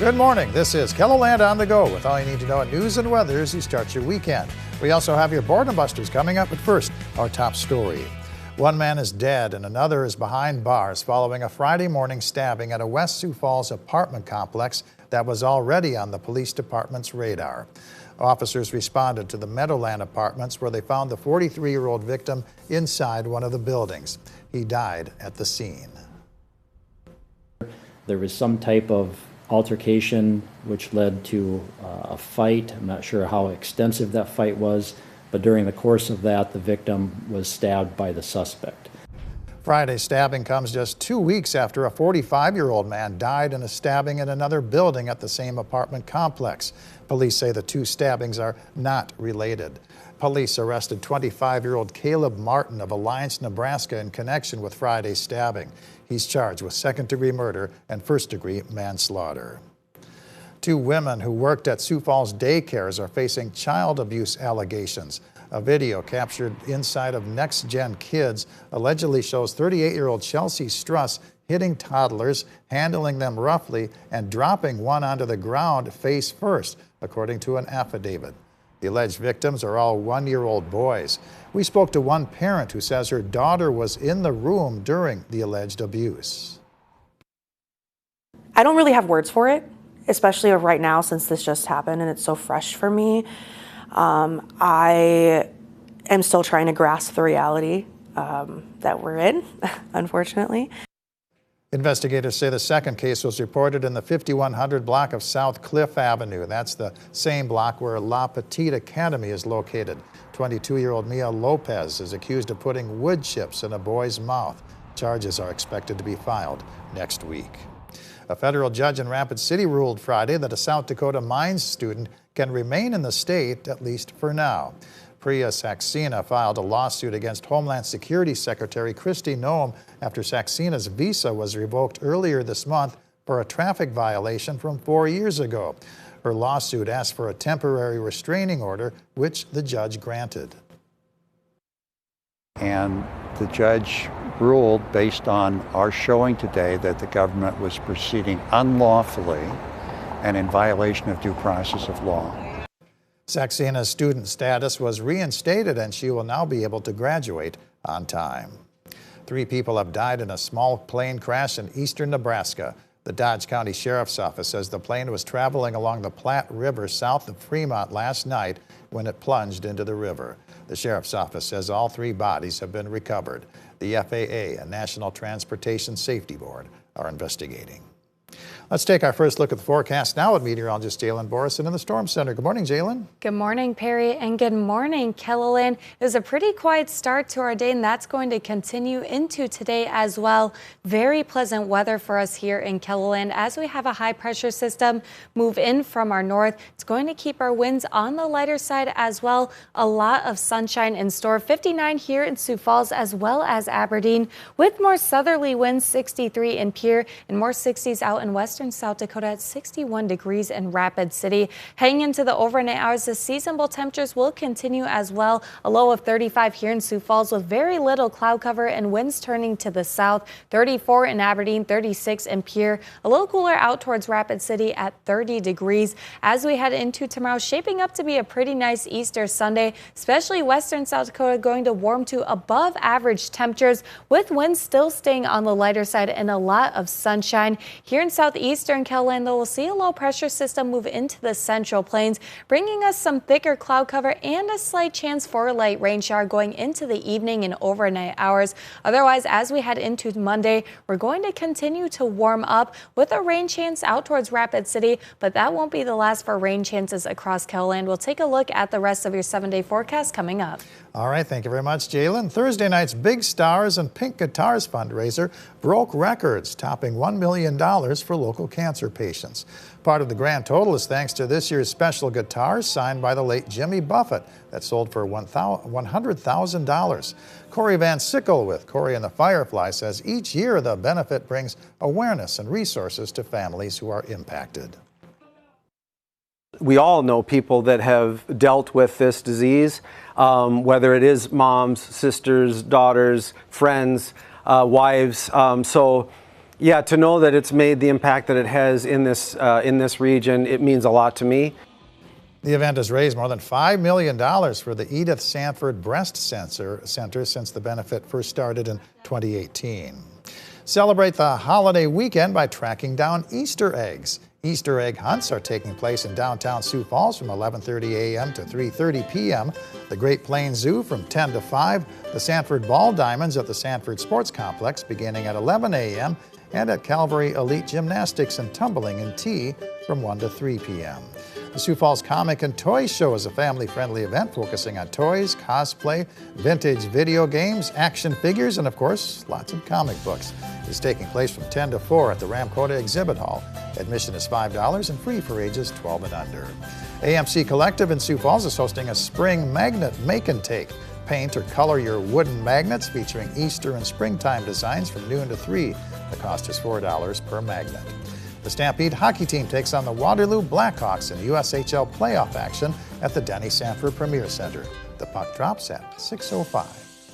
Good morning. This is KELOLAND on the go with all you need to know at news and weather as you start your weekend. We also have your Boredom Busters coming up, but first, our top story. One man is dead and another is behind bars following a Friday morning stabbing at a West Sioux Falls apartment complex that was already on the police department's radar. Officers responded to the Meadowland Apartments where they found the 43-year-old victim inside one of the buildings. He died at the scene. There was some type of altercation which led to a fight. I'm not sure how extensive that fight was, but during the course of that, the victim was stabbed by the suspect. Friday's stabbing comes just 2 weeks after a 45-year-old man died in a stabbing in another building at the same apartment complex. Police say the two stabbings are not related. Police arrested 25-year-old Caleb Martin of Alliance, Nebraska in connection with Friday's stabbing. He's charged with second-degree murder and first-degree manslaughter. Two women who worked at Sioux Falls daycares are facing child abuse allegations. A video captured inside of Next Gen Kids allegedly shows 38-year-old Chelsea Struss hitting toddlers, handling them roughly, and dropping one onto the ground face first, according to an affidavit. The alleged victims are all one-year-old boys. We spoke to one parent who says her daughter was in the room during the alleged abuse. I don't really have words for it, especially right now since this just happened and it's so fresh for me. I am still trying to grasp the reality that we're in, unfortunately. Investigators say the second case was reported in the 5100 block of South Cliff Avenue. That's the same block where La Petite Academy is located. 22-year-old Mia Lopez is accused of putting wood chips in a boy's mouth. Charges are expected to be filed next week. A federal judge in Rapid City ruled Friday that a South Dakota mines student can remain in the state, at least for now. Priya Saxena filed a lawsuit against Homeland Security Secretary Kristi Noem after Saxena's visa was revoked earlier this month for a traffic violation from 4 years ago. Her lawsuit asked for a temporary restraining order, which the judge granted. And the judge ruled, based on our showing today, that the government was proceeding unlawfully and in violation of due process of law. Saxena's student status was reinstated and she will now be able to graduate on time. 3 people have died in a small plane crash in eastern Nebraska. The Dodge County Sheriff's Office says the plane was traveling along the Platte River south of Fremont last night when it plunged into the river. The Sheriff's Office says all 3 bodies have been recovered. The FAA and National Transportation Safety Board are investigating. Let's take our first look at the forecast now with meteorologist Jalen Borison in the Storm Center. Good morning, Jalen. Good morning, Perry, and good morning, KELOLAND. It was a pretty quiet start to our day, and that's going to continue into today as well. Very pleasant weather for us here in KELOLAND as we have a high-pressure system move in from our north. It's going to keep our winds on the lighter side as well. A lot of sunshine in store. 59 here in Sioux Falls as well as Aberdeen, with more southerly winds, 63 in Pierre, and more 60s out in western South Dakota at 61 degrees in Rapid City. Heading into the overnight hours, the seasonable temperatures will continue as well. A low of 35 here in Sioux Falls with very little cloud cover and winds turning to the south. 34 in Aberdeen, 36 in Pierre. A little cooler out towards Rapid City at 30 degrees. As we head into tomorrow, shaping up to be a pretty nice Easter Sunday, especially western South Dakota going to warm to above average temperatures with winds still staying on the lighter side and a lot of sunshine. Here in southeastern KELOLAND, though, we'll see a low pressure system move into the central plains, bringing us some thicker cloud cover and a slight chance for a light rain shower going into the evening and overnight hours. Otherwise, as we head into Monday, we're going to continue to warm up with a rain chance out towards Rapid City, but that won't be the last for rain chances across KELOLAND. We'll take a look at the rest of your 7-day forecast coming up. All right, thank you very much, Jalen. Thursday night's Big Stars and Pink Guitars fundraiser broke records, topping $1 million for local cancer patients. Part of the grand total is thanks to this year's special guitars signed by the late Jimmy Buffett that sold for $100,000. Corey Van Sickle with Corey and the Firefly says each year the benefit brings awareness and resources to families who are impacted. We all know people that have dealt with this disease, whether it is moms, sisters, daughters, friends, wives. So Yeah, to know that it's made the impact that it has in this region, it means a lot to me. The event has raised more than $5 million for the Edith Sanford Breast Center since the benefit first started in 2018. Celebrate the holiday weekend by tracking down Easter eggs. Easter egg hunts are taking place in downtown Sioux Falls from 11:30 a.m. to 3:30 p.m. The Great Plains Zoo from 10 to 5. The Sanford Ball Diamonds at the Sanford Sports Complex beginning at 11 a.m. and at Calvary Elite Gymnastics and Tumbling in T from 1 to 3 p.m. The Sioux Falls Comic and Toy Show is a family-friendly event focusing on toys, cosplay, vintage video games, action figures, and of course, lots of comic books. It's taking place from 10 to 4 at the Ramcota Exhibit Hall. Admission is $5 and free for ages 12 and under. AMC Collective in Sioux Falls is hosting a spring magnet make and take. Paint or color your wooden magnets featuring Easter and springtime designs from noon to 3. The cost is $4 per magnet. The Stampede hockey team takes on the Waterloo Blackhawks in USHL playoff action at the Denny Sanford Premier Center. The puck drops at 6:05.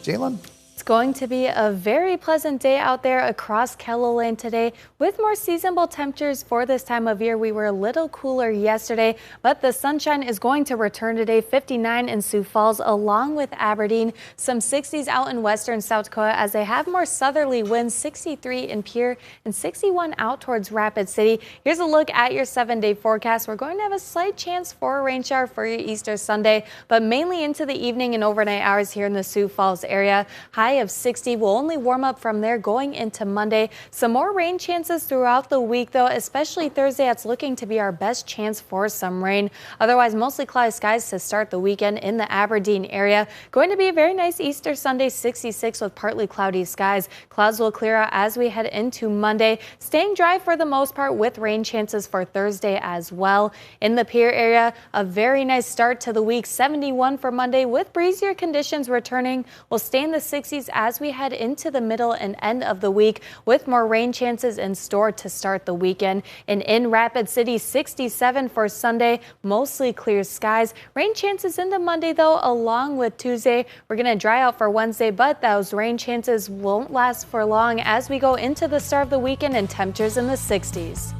Jalen? It's going to be a very pleasant day out there across KELOLAND today with more seasonable temperatures for this time of year. We were a little cooler yesterday, but the sunshine is going to return today. 59 in Sioux Falls along with Aberdeen. Some 60s out in western South Dakota as they have more southerly winds. 63 in Pierre and 61 out towards Rapid City. Here's a look at your 7-day forecast. We're going to have a slight chance for a rain shower for your Easter Sunday, but mainly into the evening and overnight hours here in the Sioux Falls area. High of 60 will only warm up from there going into Monday. Some more rain chances throughout the week, though, especially Thursday. It's looking to be our best chance for some rain. Otherwise, mostly cloudy skies to start the weekend in the Aberdeen area. Going to be a very nice Easter Sunday, 66 with partly cloudy skies. Clouds will clear out as we head into Monday. Staying dry for the most part with rain chances for Thursday as well. In the Pierre area, a very nice start to the week. 71 for Monday with breezier conditions returning. We'll stay in the 60s as we head into the middle and end of the week with more rain chances in store to start the weekend. And in Rapid City, 67 for Sunday, mostly clear skies. Rain chances into Monday, though, along with Tuesday. We're going to dry out for Wednesday, but those rain chances won't last for long as we go into the start of the weekend and temperatures in the 60s.